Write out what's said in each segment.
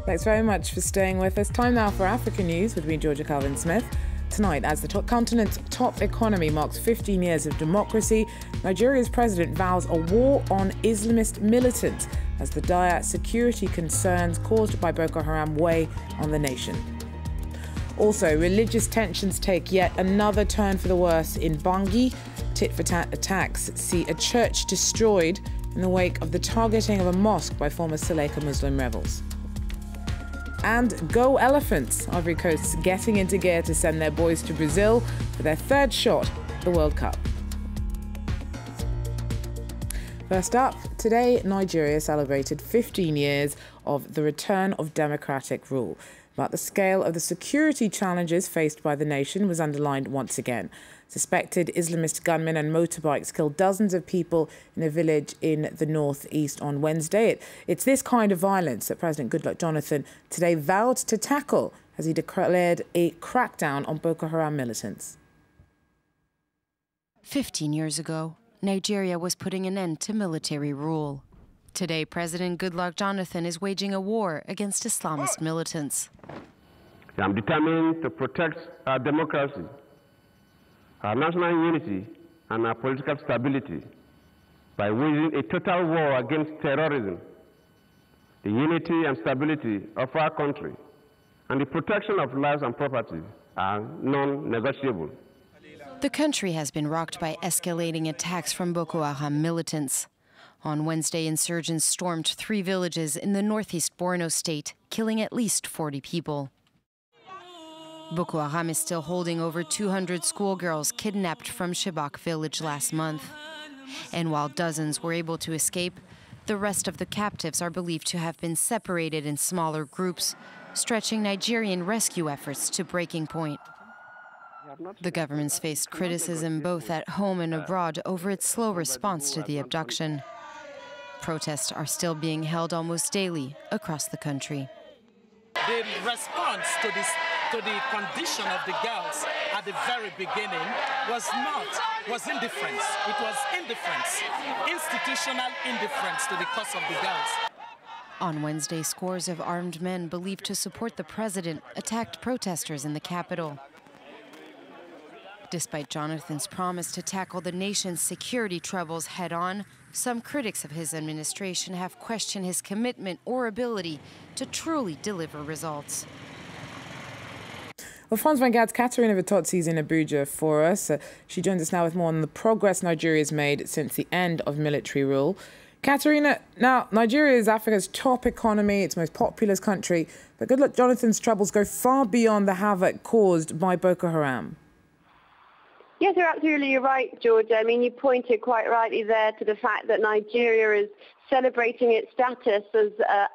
Thanks very much for staying with us. Time now for Africa News with me, Georgia Calvin-Smith. Tonight, as the continent's top economy marks 15 years of democracy, Nigeria's president vows a war on Islamist militants as the dire security concerns caused by Boko Haram weigh on the nation. Also, religious tensions take yet another turn for the worse in Bangui. Tit-for-tat attacks see a church destroyed in the wake of the targeting of a mosque by former Seleka Muslim rebels. And go Elephants! Ivory Coast's getting into gear to send their boys to Brazil for their third shot at the World Cup. First up, today Nigeria celebrated 15 years of the return of democratic rule. But the scale of the security challenges faced by the nation was underlined once again. Suspected Islamist gunmen and motorbikes killed dozens of people in a village in the northeast on Wednesday. It's this kind of violence that President Goodluck Jonathan today vowed to tackle as he declared a crackdown on Boko Haram militants. 15 years ago, Nigeria was putting an end to military rule. Today, President Goodluck Jonathan is waging a war against Islamist militants. I'm determined to protect our democracy, our national unity, and our political stability by waging a total war against terrorism, the unity and stability of our country, and the protection of lives and property are non-negotiable. The country has been rocked by escalating attacks from Boko Haram militants. On Wednesday, insurgents stormed 3 villages in the northeast Borno state, killing at least 40 people. Boko Haram is still holding over 200 schoolgirls kidnapped from Chibok village last month. And while dozens were able to escape, the rest of the captives are believed to have been separated in smaller groups, stretching Nigerian rescue efforts to breaking point. The government's faced criticism both at home and abroad over its slow response to the abduction. Protests are still being held almost daily across the country. The response to the condition of the girls at the very beginning was indifference. It was indifference, institutional indifference to the cause of the girls. On Wednesday, scores of armed men believed to support the president attacked protesters in the capital. Despite Jonathan's promise to tackle the nation's security troubles head-on, some critics of his administration have questioned his commitment or ability to truly deliver results. Well, France 24's Katerina Vitozzi is in Abuja for us. She joins us now with more on the progress Nigeria has made since the end of military rule. Katerina, now, Nigeria is Africa's top economy, its most populous country, but Goodluck Jonathan's troubles go far beyond the havoc caused by Boko Haram. Yes, you're absolutely right, Georgia. I mean, you pointed quite rightly there to the fact that Nigeria is celebrating its status as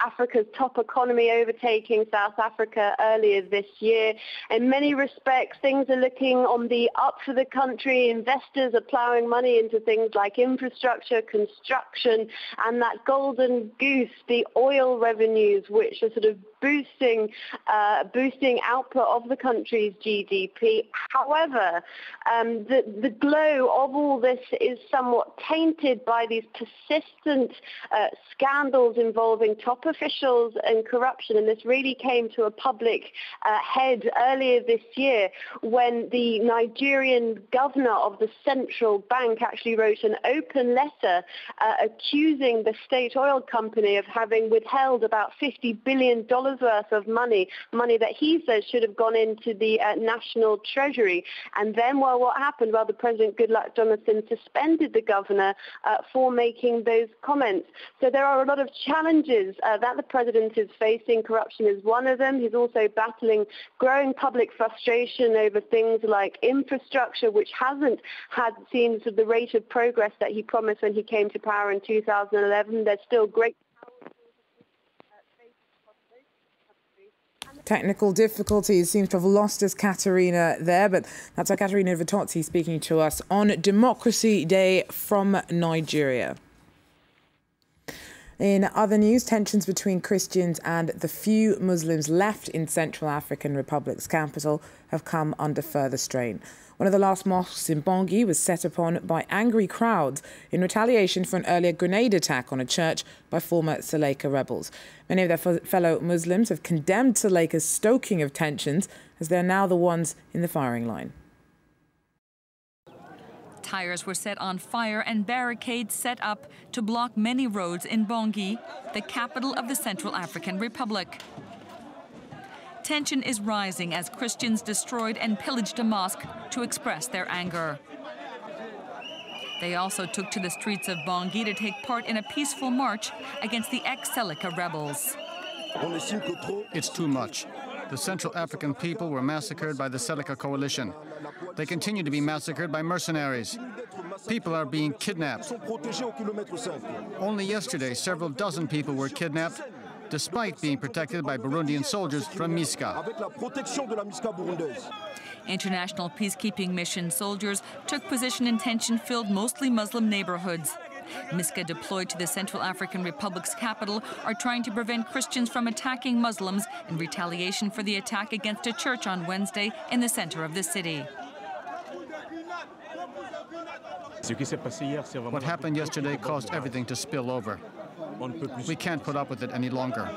Africa's top economy, overtaking South Africa earlier this year. In many respects, things are looking on the up for the country. Investors are ploughing money into things like infrastructure, construction, and that golden goose, the oil revenues, which are sort of boosting output of the country's GDP. However, the glow of all this is somewhat tainted by these persistent scandals involving top officials and corruption, and this really came to a public head earlier this year when the Nigerian governor of the central bank actually wrote an open letter accusing the state oil company of having withheld about $50 billion worth of money that he says should have gone into the national treasury. And then, well, what happened? Well, the President Goodluck Jonathan suspended the governor for making those comments. So there are a lot of challenges that the president is facing. Corruption is one of them. He's also battling growing public frustration over things like infrastructure, which hasn't seen sort of the rate of progress that he promised when he came to power in 2011. There's still great technical difficulties. Seems to have lost us Katerina there, but that's our Katerina Vitozzi speaking to us on Democracy Day from Nigeria. In other news, tensions between Christians and the few Muslims left in Central African Republic's capital have come under further strain. One of the last mosques in Bangui was set upon by angry crowds in retaliation for an earlier grenade attack on a church by former Seleka rebels. Many of their fellow Muslims have condemned Seleka's stoking of tensions, as they are now the ones in the firing line. Tires were set on fire and barricades set up to block many roads in Bangui, the capital of the Central African Republic. Tension is rising as Christians destroyed and pillaged a mosque to express their anger. They also took to the streets of Bangui to take part in a peaceful march against the ex-Seleka rebels. It's too much. The Central African people were massacred by the Seleka coalition. They continue to be massacred by mercenaries. People are being kidnapped. Only yesterday, several dozen people were kidnapped, despite being protected by Burundian soldiers from MISCA. International peacekeeping mission soldiers took position in tension-filled, mostly Muslim neighborhoods. MISCA, deployed to the Central African Republic's capital, are trying to prevent Christians from attacking Muslims in retaliation for the attack against a church on Wednesday in the center of the city. What happened yesterday caused everything to spill over. We can't put up with it any longer.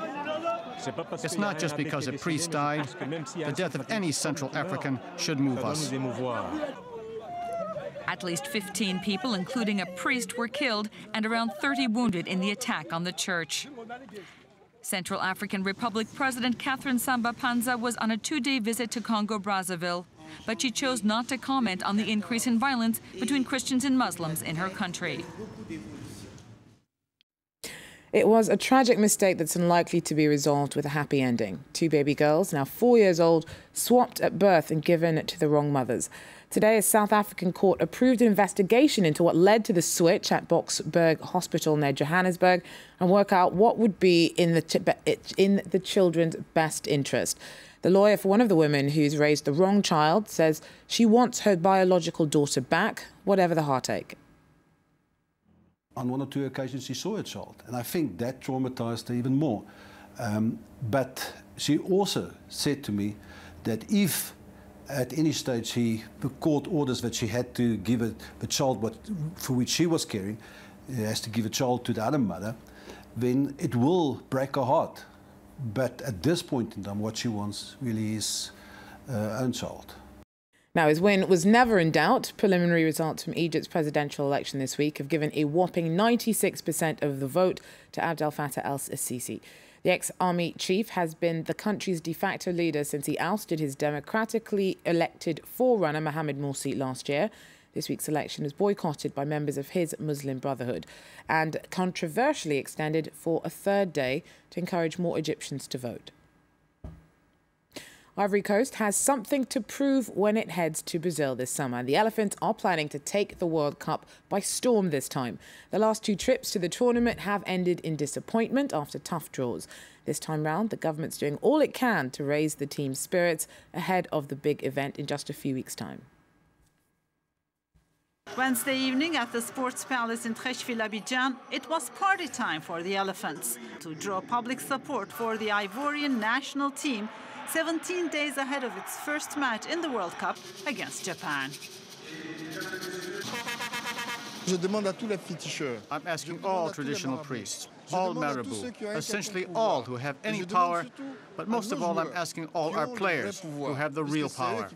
It's not just because a priest died. The death of any Central African should move us. At least 15 people, including a priest, were killed and around 30 wounded in the attack on the church. Central African Republic President Catherine Samba-Panza was on a 2-day visit to Congo-Brazzaville, but she chose not to comment on the increase in violence between Christians and Muslims in her country. It was a tragic mistake that's unlikely to be resolved with a happy ending. 2 baby girls, now 4 years old, swapped at birth and given to the wrong mothers. Today, a South African court approved an investigation into what led to the switch at Boksburg Hospital near Johannesburg and work out what would be in the children's best interest. The lawyer for one of the women who's raised the wrong child says she wants her biological daughter back, whatever the heartache. On 1 or 2 occasions she saw a child, and I think that traumatized her even more. But she also said to me that if at any stage the court orders that she had to give the child for which she was caring, has to give a child to the other mother, then it will break her heart. But at this point in time, what she wants really is her own child. Now, his win was never in doubt. Preliminary results from Egypt's presidential election this week have given a whopping 96% of the vote to Abdel Fattah el-Sisi. The ex-army chief has been the country's de facto leader since he ousted his democratically elected forerunner, Mohamed Morsi, last year. This week's election was boycotted by members of his Muslim Brotherhood and controversially extended for a 3rd day to encourage more Egyptians to vote. Ivory Coast has something to prove when it heads to Brazil this summer. The Elephants are planning to take the World Cup by storm this time. The last 2 trips to the tournament have ended in disappointment after tough draws. This time round, the government's doing all it can to raise the team's spirits ahead of the big event in just a few weeks' time. Wednesday evening at the Sports Palace in Trècheville, Abidjan, it was party time for the Elephants to draw public support for the Ivorian national team 17 days ahead of its first match in the World Cup against Japan. I'm asking all traditional priests, all marabout, essentially all who have any power, but most of all I'm asking all our players who have the real power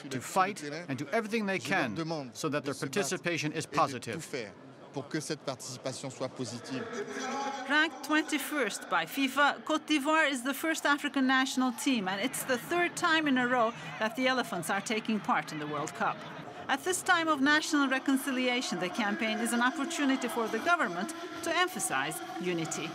to fight and do everything they can so that their participation is positive. Ranked 21st by FIFA, Côte d'Ivoire is the first African national team, and it's the 3rd time in a row that the Elephants are taking part in the World Cup. At this time of national reconciliation, the campaign is an opportunity for the government to emphasize unity.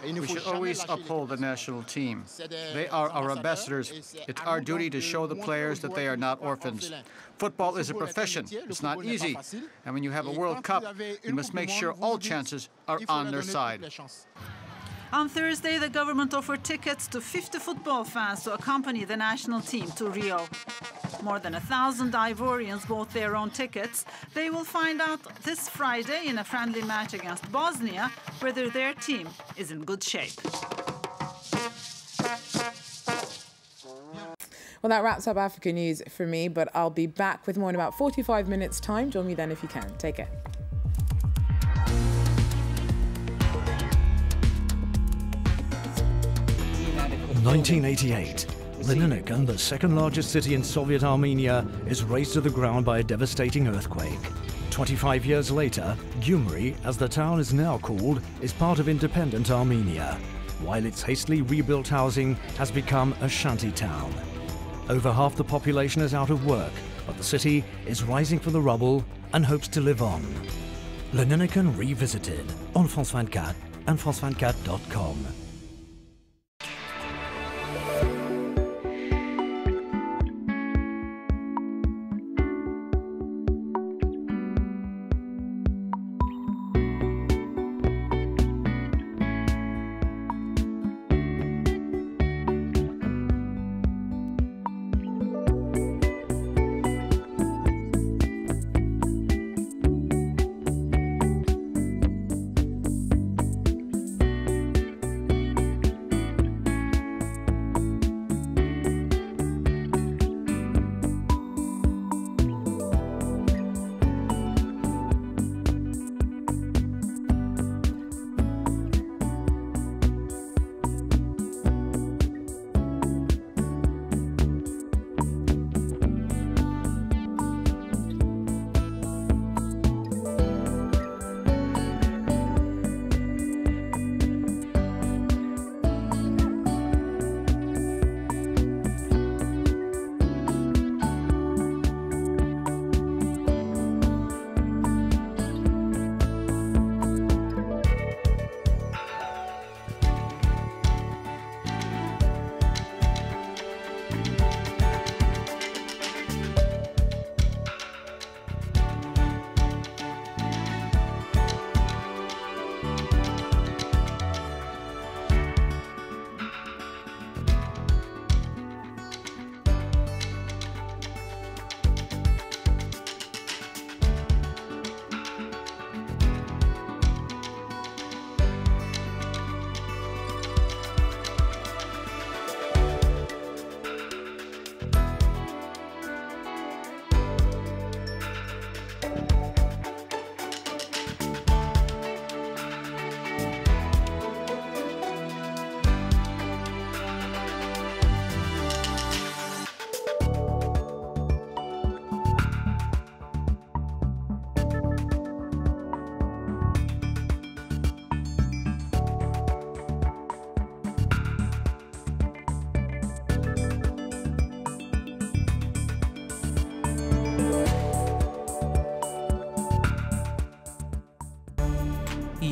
We should always uphold the national team. They are our ambassadors. It's our duty to show the players that they are not orphans. Football is a profession. It's not easy. And when you have a World Cup, you must make sure all chances are on their side. On Thursday, the government offered tickets to 50 football fans to accompany the national team to Rio. More than 1,000 Ivorians bought their own tickets. They will find out this Friday in a friendly match against Bosnia whether their team is in good shape. Well, that wraps up Africa News for me, but I'll be back with more in about 45 minutes' time. Join me then if you can. Take care. In 1988, Leninikan, the second largest city in Soviet Armenia, is razed to the ground by a devastating earthquake. 25 years later, Gyumri, as the town is now called, is part of independent Armenia, while its hastily rebuilt housing has become a shanty town. Over half the population is out of work, but the city is rising from the rubble and hopes to live on. Leninikan Revisited on France 24 and France24.com.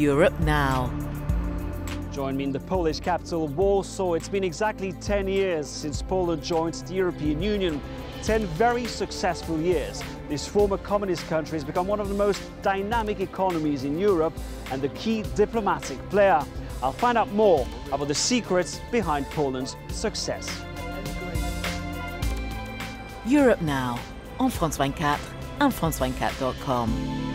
Europe Now. Join me in the Polish capital, Warsaw. It's been exactly 10 years since Poland joined the European Union. 10 very successful years. This former communist country has become one of the most dynamic economies in Europe and the key diplomatic player. I'll find out more about the secrets behind Poland's success. Europe Now on France 24 and France24.com.